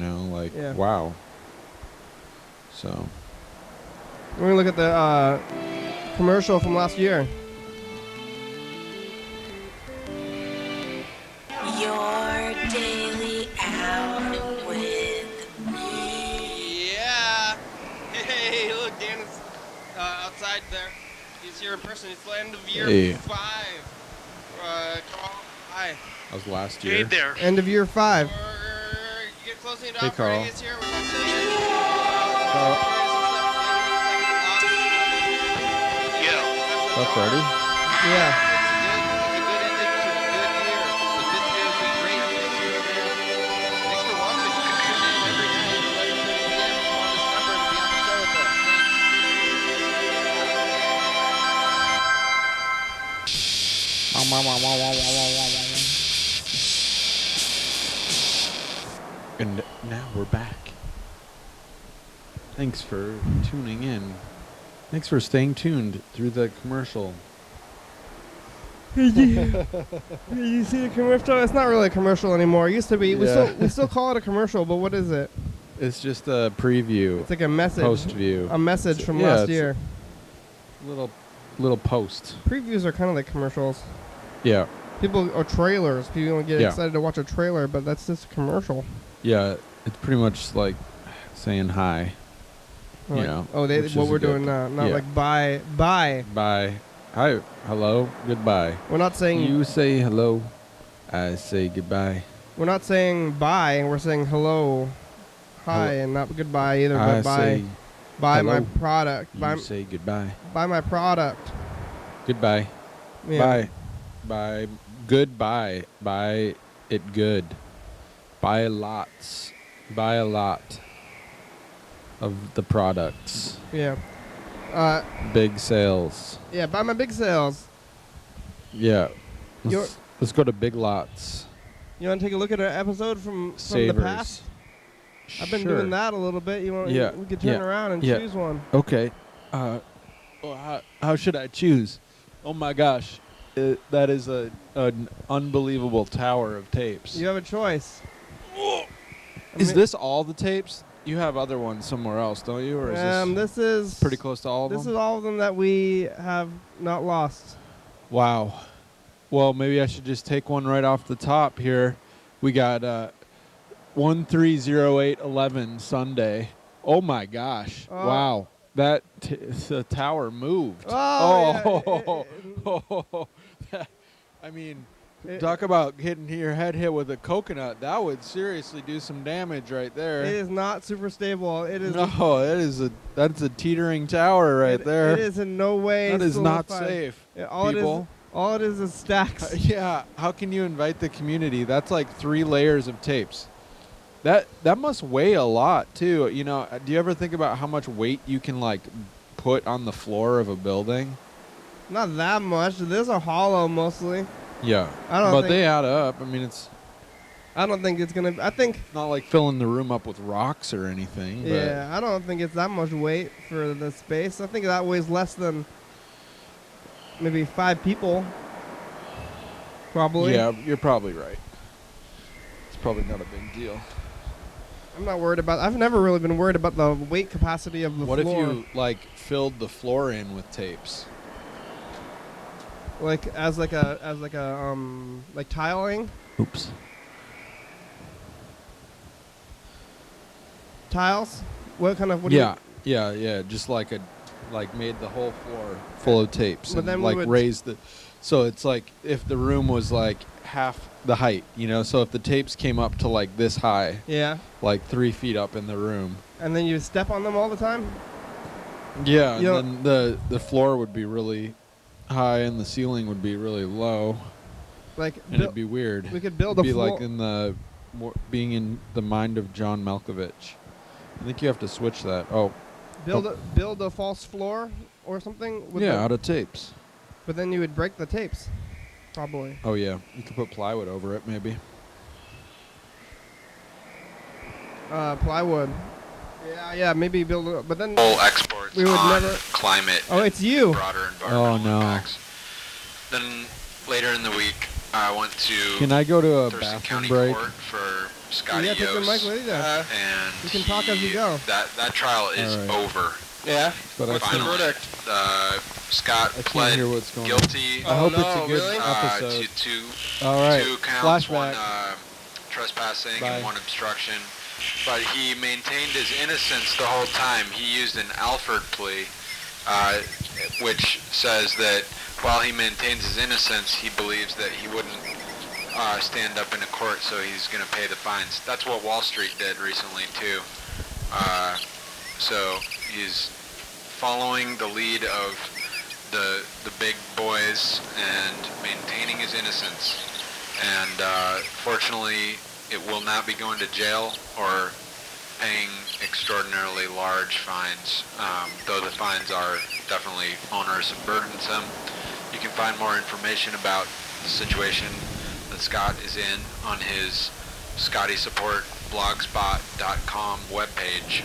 Wow. So. Let me look at the commercial from last year. Your daily out with me. Yeah. Hey, look, Dan is outside there. He's here in person. It's the end of year 5. Carl, hi. That was last year. Hey there. End of year 5. You get closing it Hey, off. Carl. Is here. We're talking to the Carl. Yeah. That's Freddie? Yeah. And now we're back. Thanks for tuning in. Thanks for staying tuned through the commercial. Did you see the commercial? It's not really a commercial anymore. It used to be. We still call it a commercial, but what is it? It's just a preview. It's like a message. Post view. A message from last year. Little post. Previews are kind of like commercials. Yeah. People or trailers. People get excited to watch a trailer, but that's just a commercial. Yeah, it's pretty much like saying hi. Like, you know. Oh, what we're doing now. Not like bye. Bye. Hi. Hello. Goodbye. We're not saying. You say hello. I say goodbye. We're not saying bye, and we're saying hello, hi, and not goodbye either. I But say buy hello. my product. You say goodbye. Buy my product. Goodbye. Yeah. Bye. Bye. Goodbye. Buy it good. Buy lots. Buy a lot of the products. Yeah. Big sales. Yeah, buy my big sales. Yeah. Let's go to Big Lots. You want to take a look at an episode from Savers. the past? I've been doing that a little bit. You want? Yeah. We could turn around and choose one. Okay. How should I choose? Oh my gosh, that is an unbelievable tower of tapes. You have a choice. Is this all the tapes? You have other ones somewhere else, don't you? Or is this is pretty close to all of them? This is all of them that we have not lost. Wow. Well, maybe I should just take one right off the top here. We got 130811 Sunday. Oh my gosh! Oh. Wow, that the tower moved. Oh. Yeah. I mean, talk about getting your head hit with a coconut. That would seriously do some damage right there. It is not super stable. It is. No, that's a teetering tower right there. It is in no way. That is not solidified. safe. Yeah, people. All it is stacks. Yeah, how can you invite the community? That's like 3 layers of tapes. That must weigh a lot too. You know, do you ever think about how much weight you can like put on the floor of a building? Not that much. These are hollow mostly. Yeah, but they add up. I mean, I don't think it's gonna. I think not like filling the room up with rocks or anything. Yeah, I don't think it's that much weight for the space. I think that weighs less than maybe 5 people. Probably. Yeah, you're probably right. It's probably not a big deal. I'm not worried about. I've never really been worried about the weight capacity of the floor. What if you like filled the floor in with tapes? Like like tiling. Oops. Tiles. What kind of? Yeah. Just like made the whole floor full of tapes, but and then like raised the. So it's like if the room was like half the height, you know. So if the tapes came up to like this high. Yeah. Like 3 feet up in the room. And then you step on them all the time. Yeah, and then the floor would be really high and the ceiling would be really low. Like, and it'd be weird. We could build a floor. It'd be like being in the mind of John Malkovich. I think you have to switch that. Build a false floor or something. Out of tapes. But then you would break the tapes, probably. Oh yeah, you could put plywood over it, maybe. Plywood. Yeah, maybe build it, but then full exports we would on never climate. Oh, it's you. Broader environmental impacts. No. Then later in the week, I went to. Can I go to a Thurston bathroom County break? Court for Scotty take your mic with you. And you can talk as you go. That trial is over. Yeah. But what's the verdict? Scott pled guilty. I hope it's a good episode. Two counts, one trespassing and one obstruction. But he maintained his innocence the whole time. He used an Alford plea, which says that while he maintains his innocence, he believes that he wouldn't stand up in a court, so he's going to pay the fines. That's what Wall Street did recently, too. So he's following the lead of the big boys and maintaining his innocence. And fortunately, it will not be going to jail or paying extraordinarily large fines, though the fines are definitely onerous and burdensome. You can find more information about the situation that Scott is in on his Scotty Support blogspot.com webpage.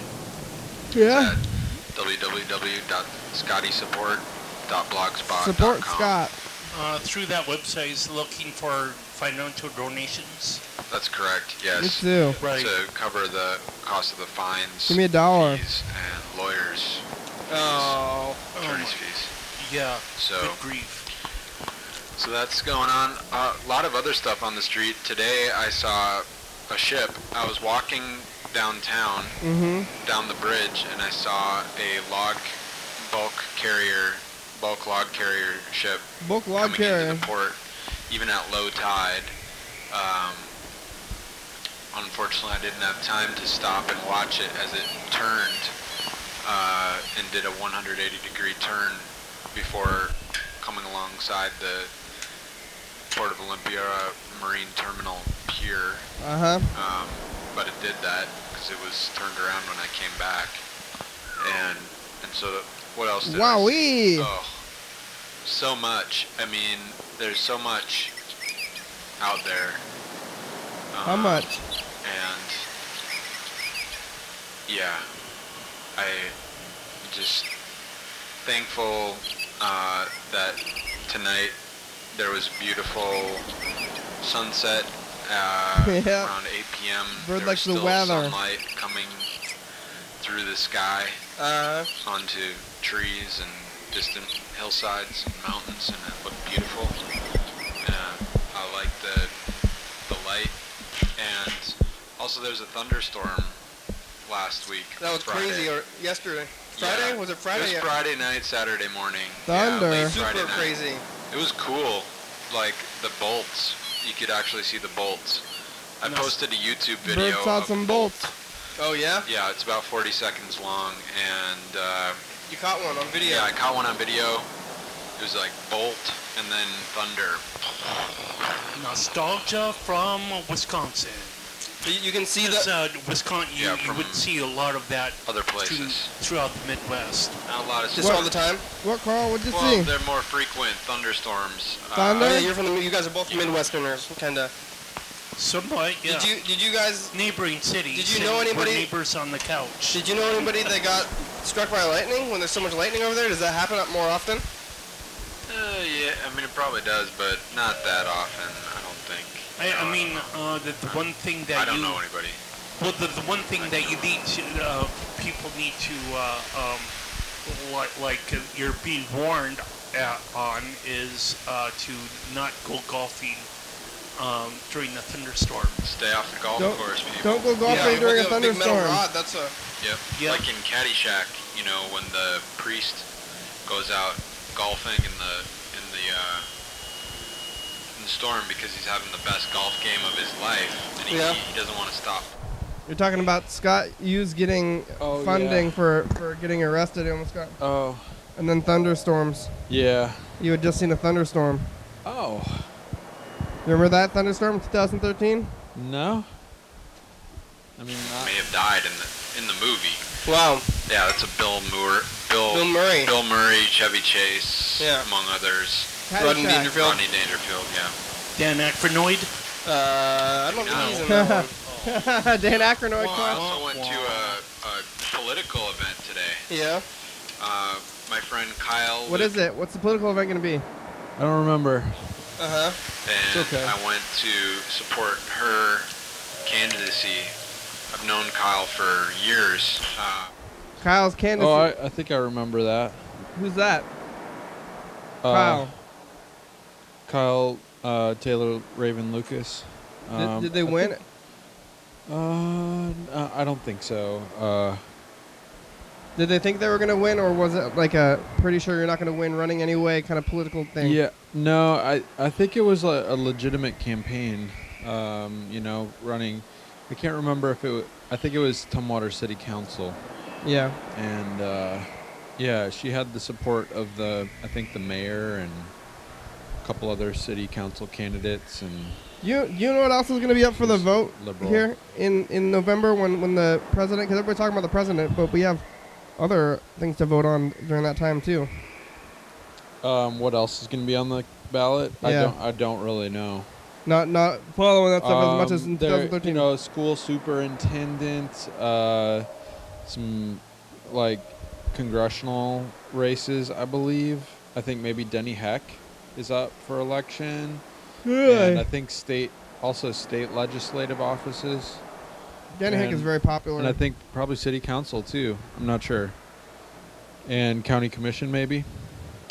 Yeah. It's at www.scottysupport.blogspot.com. Support Scott. Through that website, he's looking for financial donations. That's correct, yes. Me too. Right. To cover the cost of the fines, Give me $1. fees, and lawyers' attorney's fees. Yeah. So, good grief. So that's going on. A lot of other stuff on the street. Today I saw a ship. I was walking downtown, down the bridge, and I saw a bulk log carrier ship coming into the port, even at low tide. Unfortunately, I didn't have time to stop and watch it as it turned and did a 180-degree turn before coming alongside the Port of Olympia Marine Terminal Pier. But it did that because it was turned around when I came back. And so what else did Wowee! Oh, so much. I mean, there's so much out there. How much? And yeah, I'm just thankful that tonight there was beautiful sunset around 8 p.m. Berd there likes was the still weather. sunlight coming through the sky onto trees and distant hillsides and mountains, and it looked beautiful. I like the light. And also there's a thunderstorm last week. That was Friday. crazy. Or yesterday. Friday? Yeah. Was it Friday? It was Friday night, Saturday morning. Thunder. Yeah, late Super Friday night. crazy. It was cool. Like the bolts. You could actually see the bolts. I posted a YouTube video. Berd saw of some bolts. Oh, yeah? Yeah, it's about 40 seconds long, and you caught one on video. Yeah, I caught one on video. It was like bolt and then thunder. Nostalgia from Wisconsin. You can see that. Wisconsin, you would see a lot of that other places throughout the Midwest. Not a lot of just all the time. What, Carl? What'd you well, see? they're more frequent thunderstorms. Thunder? Yeah, you guys are both Midwesterners, kind of. Somewhat, yeah. Did you guys neighboring cities? Did you know anybody? We're neighbors on the couch. Did you know anybody that got struck by lightning when there's so much lightning over there? Does that happen more often? Yeah, I mean it probably does, but not that often. I don't think. I mean, the one thing that I don't know anybody. Well, the one thing that you need to people need to you're being warned on is to not go golfing during the thunderstorm. Stay off the golf course, people. Don't go golfing during a thunderstorm. Big metal rod, that's a. Yep. Like in Caddyshack, you know, when the priest goes out golfing in the storm because he's having the best golf game of his life, and he doesn't want to stop. You're talking about Scott Hughes getting funding for getting arrested. He almost got. Oh. And then thunderstorms. Yeah. You had just seen a thunderstorm. Oh. Remember that thunderstorm in 2013? No. I mean, may have died in the movie. Wow. Yeah, that's a Bill Murray. Bill Murray, Chevy Chase, among others. Rodney Dangerfield. Rodney Dangerfield, yeah. Dan Aykroyd. I don't think he's in that one. Dan Aykroyd. Well, I also went to a political event today. Yeah. My friend Kyle. What is it? What's the political event going to be? I don't remember. Uh-huh. And it's okay. I went to support her candidacy. I've known Kyle for years. Kyle's candidacy. Oh, I think I remember that. Who's that? Kyle. Kyle Taylor Raven Lucas. Did they win? I don't think so. Did they think they were going to win, or was it like a pretty sure you're not going to win running anyway kind of political thing? Yeah, no, I think it was a legitimate campaign, you know, running. I can't remember if I think it was Tumwater City Council. Yeah. And, yeah, she had the support of I think the mayor and a couple other city council candidates. And you know what else is going to be up for the vote liberal. Here in November when the president, because everybody's talking about the president, but we have other things to vote on during that time too. What else is going to be on the ballot? Yeah. I don't really know. Not following that stuff as much as in There, 2013. you know, school superintendent, some like congressional races, I believe. I think maybe Denny Heck is up for election. Really? And I think state legislative offices. Denny Heck is very popular. And I think probably city council too. I'm not sure. And county commission maybe.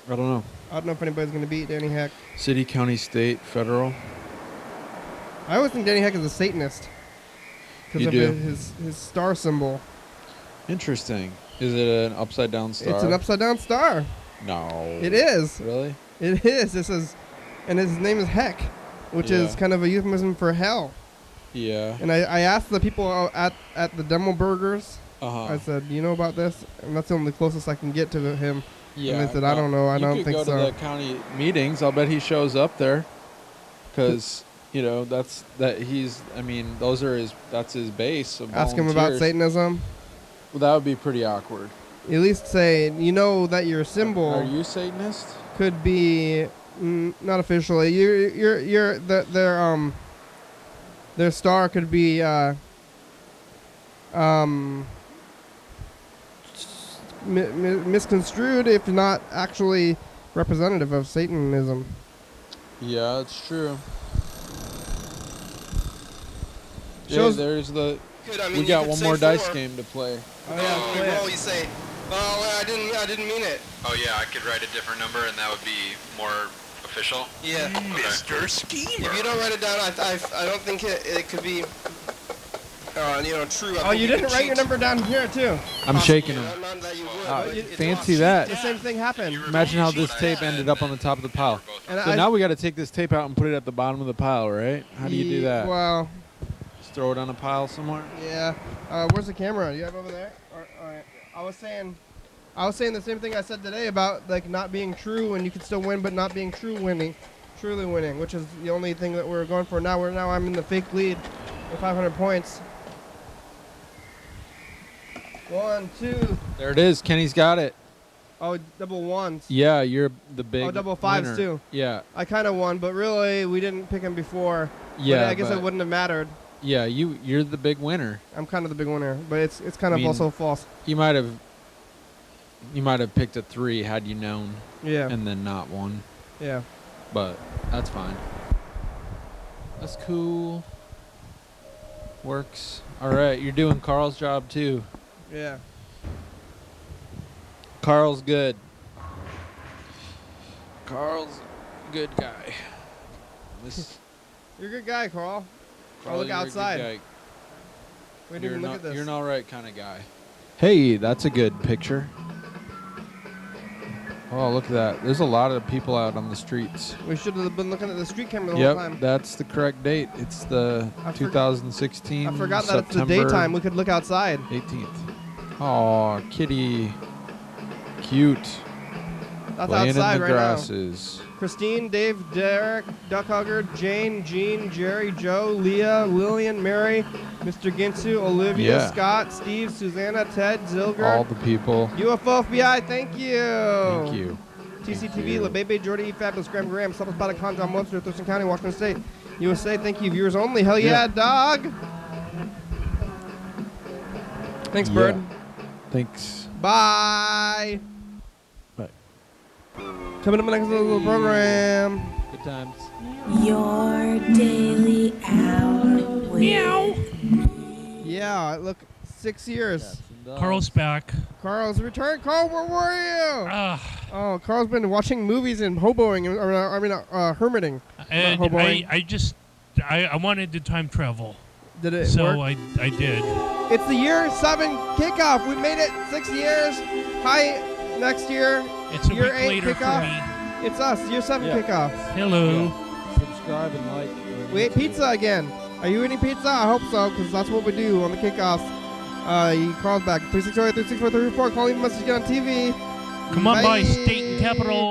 I don't know. I don't know if anybody's going to beat Denny Heck. City, county, state, federal. I always think Denny Heck is a Satanist because of his star symbol. Interesting. Is it an upside down star? It's an upside down star. No. It is. Really? It is. This is, and his name is Heck, which is kind of a euphemism for hell. Yeah. And I asked the people at the demo burgers. I said, "Do you know about this?" And that's the only closest I can get to him. Yeah. And they said, "I don't know. I don't think so." You could go to the county meetings. I'll bet he shows up there, because you know that's he's. I mean, that's his base. Of Ask him about Satanism. Well, that would be pretty awkward. At least say, you know, that your symbol. Are you Satanist? Could be not officially. Their star could be misconstrued if not actually representative of Satanism. Yeah, that's true. There's the. Good, I mean, we got one more dice game to play. Oh yeah, you roll. You say, "Well, I didn't mean it." Oh yeah, I could write a different number, and that would be more official. Yeah, Mr. Schemer. If you don't write it down, I don't think it could be. True. Oh, you didn't write your number down here too. I'm shaking them. Fancy that. The same thing happened. Imagine how this tape ended up on the top of the pile. So now we got to take this tape out and put it at the bottom of the pile, right? How do you do that? Well, just throw it on a pile somewhere. Yeah. Where's the camera? You have it over there? All right. I was saying the same thing I said today about like not being true and you can still win, but not being truly winning, which is the only thing that we're going for now. I'm in the fake lead with 500 points. 1, 2. There it is. Kenny's got it. Oh, double ones. Yeah, you're the big. Oh, double fives winner. too. Yeah. I kind of won, but really we didn't pick him before. Yeah. But I guess it wouldn't have mattered. Yeah, you're the big winner. I'm kind of the big winner, but it's kind of also false. You might have picked a 3 had you known. Yeah. And then not won. Yeah. But that's fine. That's cool. Works. All right, you're doing Carl's job too. Yeah. Carl's good. Carl's a good guy. You're a good guy, Carl. Carl, look outside. You're Look not, at this. you're an alright kind of guy. Hey, that's a good picture. Oh, look at that. There's a lot of people out on the streets. We should have been looking at the street camera the whole time. Yep, that's the correct date. It's the 2016 I forgot that September it's the daytime. We could look outside. 18th. Oh, kitty. Cute. That's Playing outside in the right grasses. now. Christine, Dave, Derek, Duck Hugger, Jane, Jean, Jerry, Joe, Leah, Lillian, Mary, Mr. Ginsu, Olivia, Scott, Steve, Susanna, Ted, Zilger. All the people. UFO FBI, thank you. Thank you. TCTV, La Bebe, Jordy, Fabulous, Graham Graham, Self-Spotted, Con, John Webster, Thurston County, Washington State, USA, thank you. Viewers only, hell yeah, dog. Thanks, Berd. Thanks. Bye. Bye. Coming up in the next little program. Good times. Your daily out with Yeah, look, 6 years. Carl's back. Carl's returned. Carl, where were you? Oh, Carl's been watching movies and hoboing, hermiting. And hoboing. I wanted to time travel. Did it so work? I did. It's the year 7 kickoff. We made it 6 years. Hi, next year. It's a year week 8 later kickoff. for me. It's us, year 7 kickoff. Hello. Yeah. Subscribe and like. We ate pizza again. Are you eating pizza? I hope so, because that's what we do on the kickoffs. Carl's back. 364-364-334. Call, leave a message, get on TV. Come on by, state and capital.